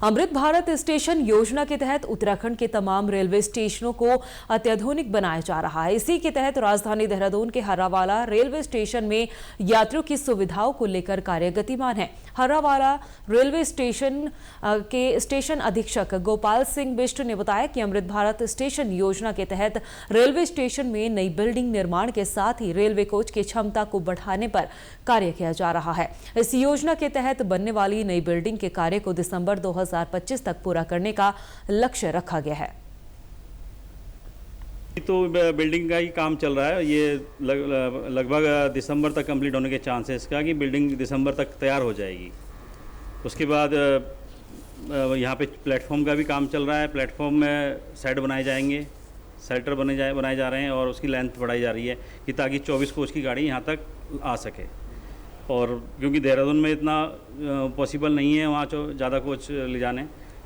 Amrit Bharat station योजना के तहत उत्तराखंड के तमाम रेलवे स्टेशनों को अत्याधुनिक बनाया जा रहा है। इसी के तहत राजधानी देहरादून के हर्रावाला रेलवे स्टेशन में यात्रियों की सुविधाओं को लेकर कार्य गतिमान है। हर्रावाला रेलवे स्टेशन के स्टेशन अधीक्षक गोपाल सिंह बिष्ट ने बताया कि अमृत भारत स्टेशन योजना के तहत रेलवे स्टेशन में नई बिल्डिंग निर्माण के साथ ही रेलवे कोच की क्षमता को बढ़ाने पर कार्य किया जा रहा है। इस योजना के तहत बनने वाली नई बिल्डिंग के कार्य को दिसंबर 2025 तक पूरा करने का लक्ष्य रखा गया है। तो बिल्डिंग का ही काम चल रहा है। ये लगभग दिसंबर तक कंप्लीट होने के चांसेस का कि बिल्डिंग दिसंबर तक तैयार हो जाएगी। उसके बाद यहाँ पे प्लेटफॉर्म का भी काम चल रहा है। प्लेटफॉर्म में सेट बनाए जाएंगे, शेल्टर बनाए जा रहे हैं और उसकी लेंथ बढ़ाई जा रही है कि ताकि 24 कोच की गाड़ी यहाँ तक आ सके। और क्योंकि देहरादून में इतना पॉसिबल नहीं है वहाँ ज़्यादा कोच ले जाने,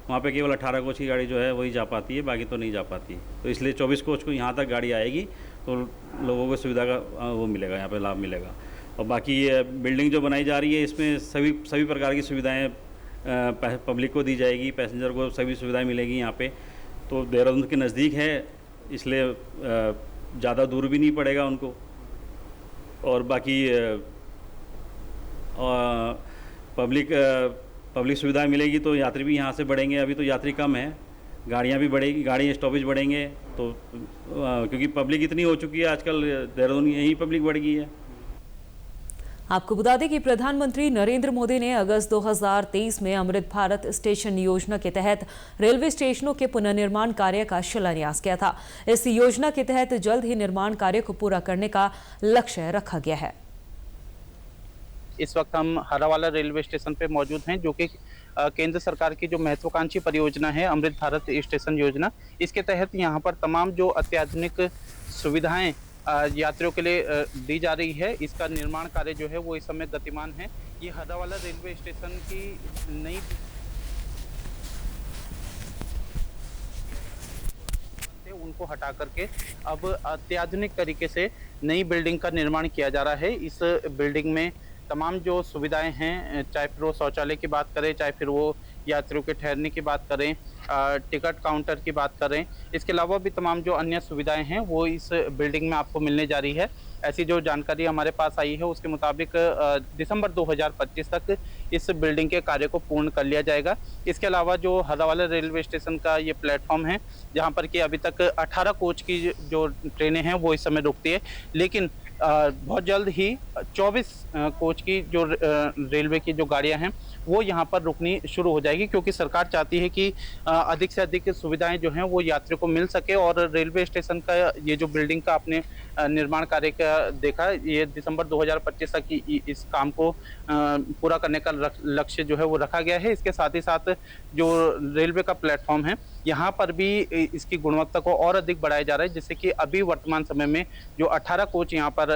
वहाँ पे केवल 18 कोच की गाड़ी जो है वही जा पाती है, बाकी तो नहीं जा पाती। तो इसलिए 24 कोच को यहाँ तक गाड़ी आएगी तो लोगों को सुविधा का वो मिलेगा, यहाँ पे लाभ मिलेगा। और बाकी ये बिल्डिंग जो बनाई जा रही है इसमें सभी प्रकार की सुविधाएँ पब्लिक को दी जाएगी, पैसेंजर को सभी सुविधाएँ मिलेगी यहाँ पर। तो देहरादून के नज़दीक है इसलिए ज़्यादा दूर भी नहीं पड़ेगा उनको। और बाकी पब्लिक सुविधा मिलेगी तो यात्री भी यहाँ से बढ़ेंगे। अभी तो यात्री कम है, गाड़ियाँ भी बढ़ेगी, गाड़ी स्टॉपेज बढ़ेंगे तो क्योंकि पब्लिक इतनी हो चुकी है आजकल, देहरादून यही पब्लिक बढ़ गई है। आपको बता दें कि प्रधानमंत्री नरेंद्र मोदी ने अगस्त 2023 में अमृत भारत स्टेशन योजना के तहत रेलवे स्टेशनों के पुनर्निर्माण कार्य का शिलान्यास किया था। इस योजना के तहत जल्द ही निर्माण कार्य को पूरा करने का लक्ष्य रखा गया है। इस वक्त हम हर्रावाला रेलवे स्टेशन पे मौजूद हैं, जो कि केंद्र सरकार की जो महत्वाकांक्षी परियोजना है अमृत भारत स्टेशन योजना। इसके तहत यहाँ पर तमाम जो अत्याधुनिक सुविधाएं यात्रियों के लिए दी जा रही है, इसका निर्माण कार्य जो है वो इस समय गतिमान है। ये हर्रावाला रेलवे स्टेशन की नई उनको हटा करके अब अत्याधुनिक तरीके से नई बिल्डिंग का निर्माण किया जा रहा है। इस बिल्डिंग में तमाम जो सुविधाएं हैं, चाहे फिर वो शौचालय की बात करें, चाहे फिर वो यात्रियों के ठहरने की बात करें, टिकट काउंटर की बात करें, इसके अलावा भी तमाम जो अन्य सुविधाएं हैं वो इस बिल्डिंग में आपको मिलने जा रही है। ऐसी जो जानकारी हमारे पास आई है उसके मुताबिक दिसंबर 2025 तक इस बिल्डिंग के कार्य को पूर्ण कर लिया जाएगा। इसके अलावा जो हर्रावाला रेलवे स्टेशन का ये प्लेटफॉर्म है, जहाँ पर कि अभी तक 18 कोच की जो ट्रेनें हैं वो इस समय रुकती है, लेकिन बहुत जल्द ही 24 कोच की जो रेलवे की जो गाड़ियां हैं वो यहाँ पर रुकनी शुरू हो जाएगी, क्योंकि सरकार चाहती है कि अधिक से अधिक सुविधाएं जो हैं वो यात्रियों को मिल सके। और रेलवे स्टेशन का ये जो बिल्डिंग का आपने निर्माण कार्य का देखा, ये दिसंबर 2025 तक इस काम को पूरा करने का लक्ष्य जो है वो रखा गया है। इसके साथ ही साथ जो रेलवे का प्लेटफॉर्म है यहाँ पर भी इसकी गुणवत्ता को और अधिक बढ़ाया जा रहा है, जिससे कि अभी वर्तमान समय में जो 18 कोच यहाँ पर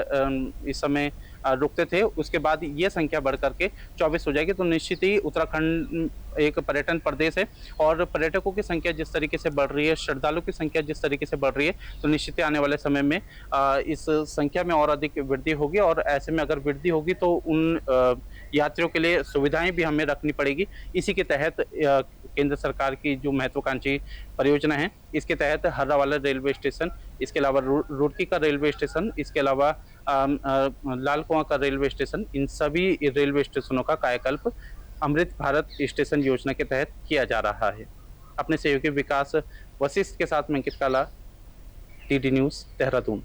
इस समय रुकते थे, उसके बाद ये संख्या बढ़ करके 24 हो जाएगी। तो निश्चित ही उत्तराखंड एक पर्यटन प्रदेश है और पर्यटकों की संख्या जिस तरीके से बढ़ रही है, श्रद्धालुओं की संख्या जिस तरीके से बढ़ रही है, तो निश्चित ही आने वाले समय में इस संख्या में और अधिक वृद्धि होगी। और ऐसे में अगर वृद्धि होगी तो उन यात्रियों के लिए सुविधाएं भी हमें रखनी पड़ेगी। इसी के तहत केंद्र सरकार की जो महत्वाकांक्षी परियोजना है, इसके तहत हर्रावाला रेलवे स्टेशन, इसके अलावा रुड़की का रेलवे स्टेशन, इसके अलावा लाल कुआं का रेलवे स्टेशन, इन सभी रेलवे स्टेशनों का कायाकल्प अमृत भारत स्टेशन योजना के तहत किया जा रहा है। अपने सहयोगी विकास वशिष्ठ के साथ मैं अंकित काला, टीडी न्यूज़ देहरादून।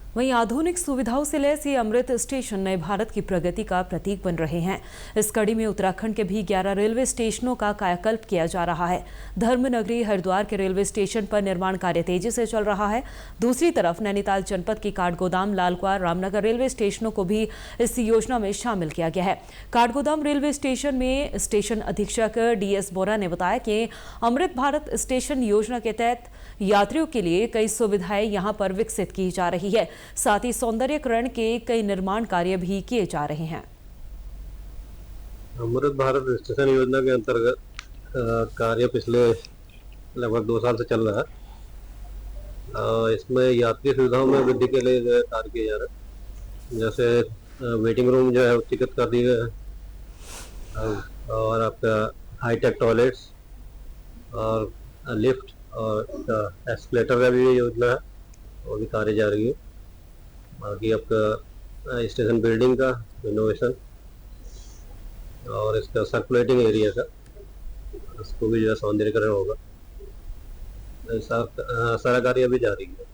वहीं आधुनिक सुविधाओं से लैस ये अमृत स्टेशन नए भारत की प्रगति का प्रतीक बन रहे हैं। इस कड़ी में उत्तराखंड के भी 11 रेलवे स्टेशनों का कायाकल्प किया जा रहा है। धर्मनगरी हरिद्वार के रेलवे स्टेशन पर निर्माण कार्य तेजी से चल रहा है। दूसरी तरफ नैनीताल जनपद की काठगोदाम, लालकुआं, रामनगर रेलवे स्टेशनों को भी इस योजना में शामिल किया गया है। काठगोदाम रेलवे स्टेशन में स्टेशन अधीक्षक DS बोरा ने बताया कि अमृत भारत स्टेशन योजना के तहत यात्रियों के लिए कई सुविधाएं यहां पर विकसित की जा रही है। साथ ही सौंदर्यीकरण के कई निर्माण कार्य भी किए जा रहे हैं। अमृत भारत स्टेशन योजना के अंतर्गत कार्य पिछले लगभग 2 साल से चल रहा है। इसमें यात्री सुविधाओं में वृद्धि के लिए कार्य किए जा रहे हैं। जैसे वेटिंग रूम जो है उच्चीकृत कर दिए गए हैं और आपका हाईटेक टॉयलेट्स और लिफ्ट और एस्केलेटर का भी योजना है, वो भी कार्य जारी है। बाकी आपका स्टेशन बिल्डिंग का रिनोवेशन और इसका सर्कुलेटिंग एरिया का, उसको भी जो है सौंदर्यीकरण होगा। सारा कार्य अभी जारी है।